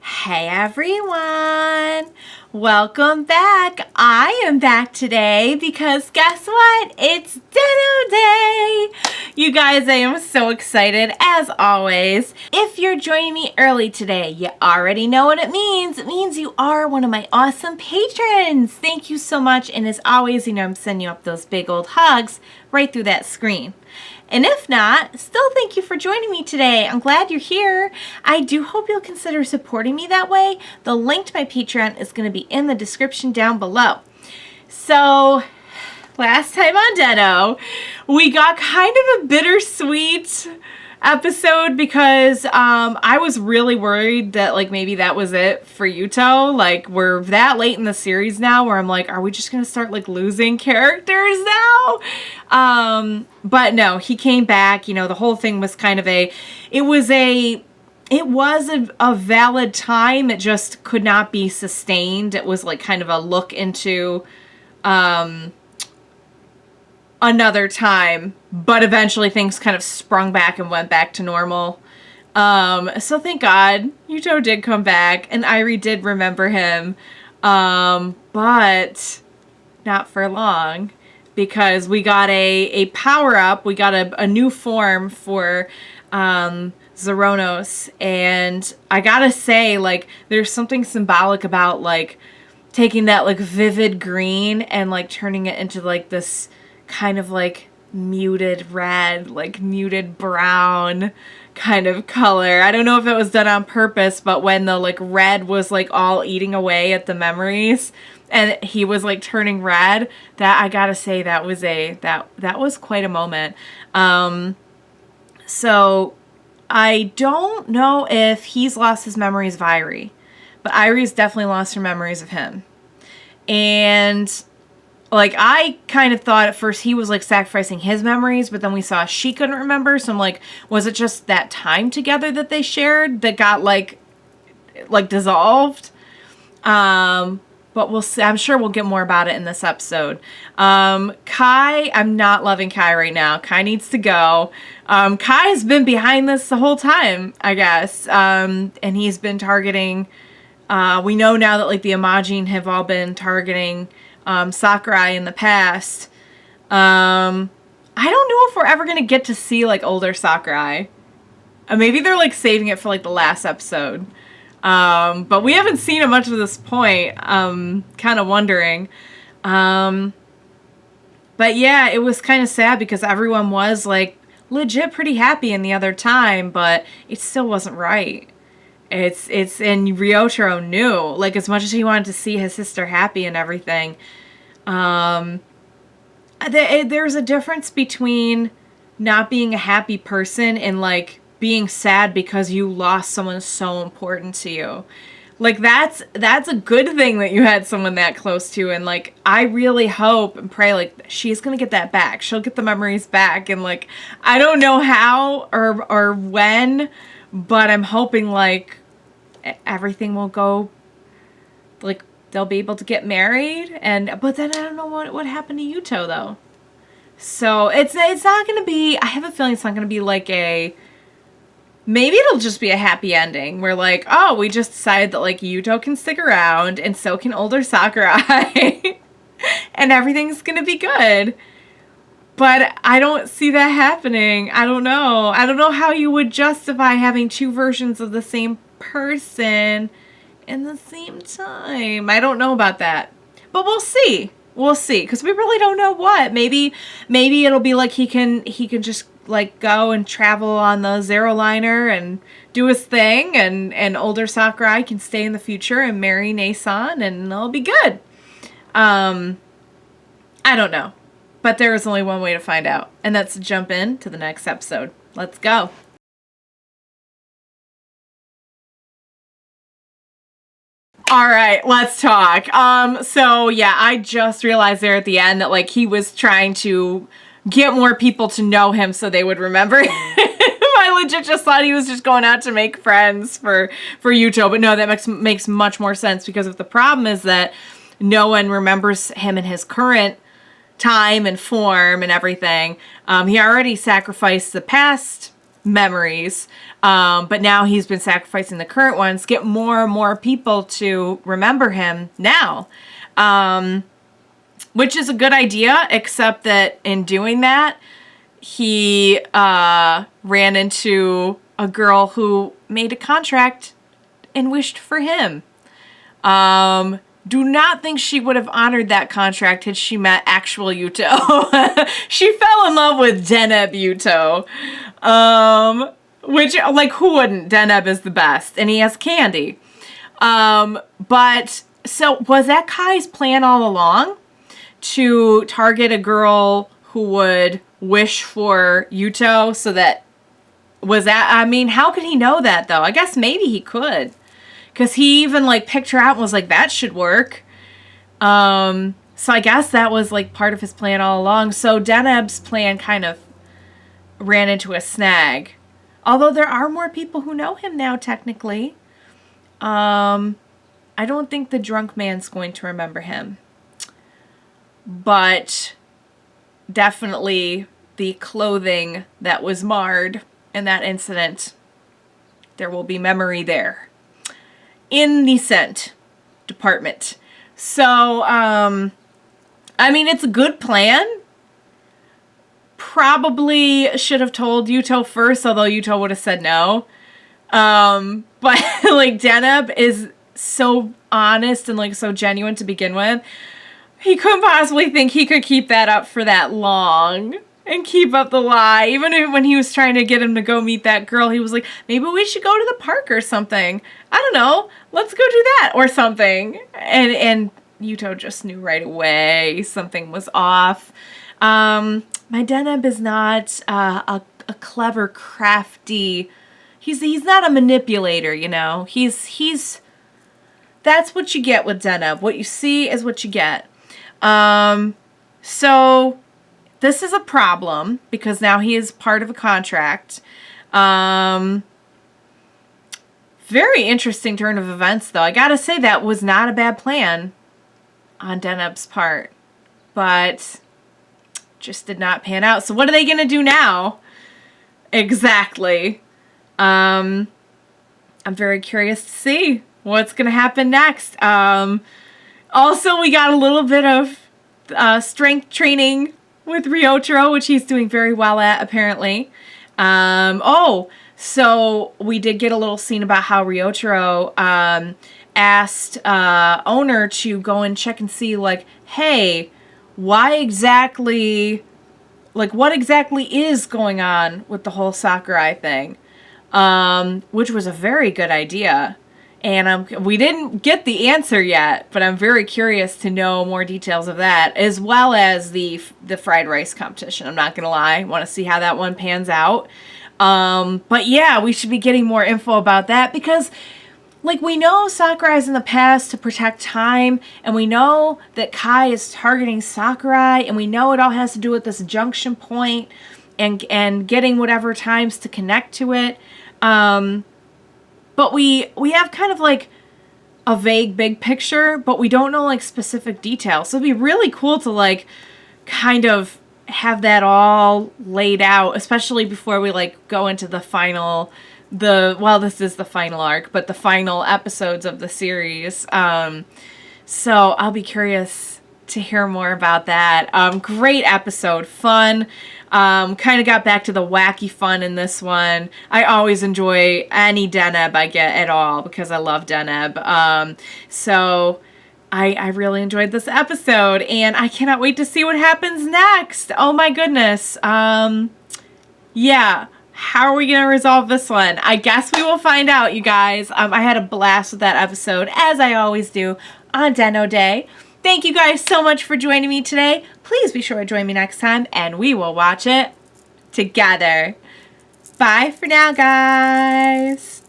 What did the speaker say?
Hey everyone! Welcome back! I am back today because guess what? It's Den-O Day! You guys, I am so excited as always. If you're joining me early today, you already know what it means. It means you are one of my awesome patrons! Thank you so much, and as always, you know I'm sending you up those big old hugs right through that screen. And if not, still thank you for joining me today. I'm glad you're here. I do hope you'll consider supporting me that way. The link to my Patreon is going to be in the description down below. So, last time on Den-O, we got kind of a bittersweet episode because I was really worried that like maybe that was it for Yuuto. Like we're that late in the series now where I'm like, are we just gonna start like losing characters now? But no, he came back. You know, the whole thing was kind of it was a valid time. It just could not be sustained. It was like kind of a look into another time, but eventually things kind of sprung back and went back to normal. So thank God Yuuto did come back and Irie did remember him, but not for long because we got a power-up, we got a new form for Zoronos, and I gotta say, like, there's something symbolic about, like, taking that, like, vivid green and, like, turning it into, like, this kind of like muted red, like muted brown kind of color. I don't know if it was done on purpose, but when the like red was like all eating away at the memories and he was like turning red, that I gotta say that was that was quite a moment. So I don't know if he's lost his memories of Irie, but Irie's definitely lost her memories of him. And like, I kind of thought at first he was, like, sacrificing his memories, but then we saw she couldn't remember, so I'm like, was it just that time together that they shared that got, like dissolved? But we'll see. I'm sure we'll get more about it in this episode. Kai, I'm not loving Kai right now. Kai needs to go. Kai's been behind this the whole time, I guess, and he's been targeting, we know now that, like, the Imagin have all been targeting Sakurai in the past. I don't know if we're ever gonna get to see like older Sakurai. Maybe they're like saving it for like the last episode. But we haven't seen him much at this point. Kind of wondering. But yeah, it was kind of sad because everyone was like legit pretty happy in the other time, but it still wasn't right. It's and Ryotaro knew, like, as much as he wanted to see his sister happy and everything, there's a difference between not being a happy person and like being sad because you lost someone so important to you. Like that's a good thing that you had someone that close to, and like I really hope and pray like she's gonna get that back. She'll get the memories back, and like I don't know how or when, but I'm hoping like everything will go, like they'll be able to get married, but then I don't know what happened to Yuuto though. So it's not gonna be, I have a feeling it's not gonna be like maybe it'll just be a happy ending where like, oh, we just decided that like Yuuto can stick around and so can older Sakurai and everything's gonna be good. But I don't see that happening. I don't know how you would justify having two versions of the same person in the same time. I don't know about that. But we'll see. We'll see. Because we really don't know what. Maybe it'll be like he can just like go and travel on the Zero Liner and do his thing, and older Sakurai can stay in the future and marry Nason and it'll be good. I don't know. But there is only one way to find out, and that's to jump in to the next episode. Let's go. All right, let's talk. So yeah, I just realized there at the end that like he was trying to get more people to know him so they would remember him. I legit just thought he was just going out to make friends for Yuuto, but no, that makes much more sense because if the problem is that no one remembers him in his current time and form and everything, he already sacrificed the past memories. But now he's been sacrificing the current ones, get more and more people to remember him now. Which is a good idea, except that in doing that, he ran into a girl who made a contract and wished for him. Do not think she would have honored that contract had she met actual Yuuto. She fell in love with Deneb Yuuto. Which, like, who wouldn't? Deneb is the best, and he has candy. But, so, was that Kai's plan all along? To target a girl who would wish for Yuuto so that... Was that... I mean, how could he know that, though? I guess maybe he could. Because he even, like, picked her out and was like, that should work. So I guess that was, like, part of his plan all along. So Deneb's plan kind of ran into a snag. Although there are more people who know him now, technically. I don't think the drunk man's going to remember him. But definitely the clothing that was marred in that incident, there will be memory there. In the scent department. So, I mean, it's a good plan. Probably should have told Yuuto first, although Yuuto would have said no. But, like, Deneb is so honest and, like, so genuine to begin with. He couldn't possibly think he could keep that up for that long. And keep up the lie. Even when he was trying to get him to go meet that girl, he was like, maybe we should go to the park or something. I don't know. Let's go do that or something. And Yuuto just knew right away something was off. My Deneb is not a clever, crafty... He's not a manipulator, you know. He's... That's what you get with Deneb. What you see is what you get. So... This is a problem because now he is part of a contract. Very interesting turn of events, though. I gotta say that was not a bad plan on Deneb's part, but just did not pan out. So what are they gonna do now? Exactly. I'm very curious to see what's gonna happen next. Also, we got a little bit of strength training with Ryotaro, which he's doing very well at, apparently. So we did get a little scene about how Ryotaro asked Owner to go and check and see, like, hey, what exactly is going on with the whole Sakurai thing? Which was a very good idea. And we didn't get the answer yet, but I'm very curious to know more details of that, as well as the fried rice competition. I'm not going to lie. I want to see how that one pans out. But yeah, we should be getting more info about that because, like, we know Sakurai's in the past to protect time, and we know that Kai is targeting Sakurai, and we know it all has to do with this junction point and getting whatever times to connect to it. But we have kind of like a vague big picture, but we don't know like specific details. So it'd be really cool to like kind of have that all laid out, especially before we like go into the final, this is the final arc, but the final episodes of the series. So I'll be curious to hear more about that. Great episode, fun. Kind of got back to the wacky fun in this one. I always enjoy any Deneb I get at all because I love Deneb. So I really enjoyed this episode and I cannot wait to see what happens next. Oh my goodness. Yeah. How are we going to resolve this one? I guess we will find out, you guys. I had a blast with that episode, as I always do on Den-O Day. Thank you guys so much for joining me today. Please be sure to join me next time, and we will watch it together. Bye for now, guys.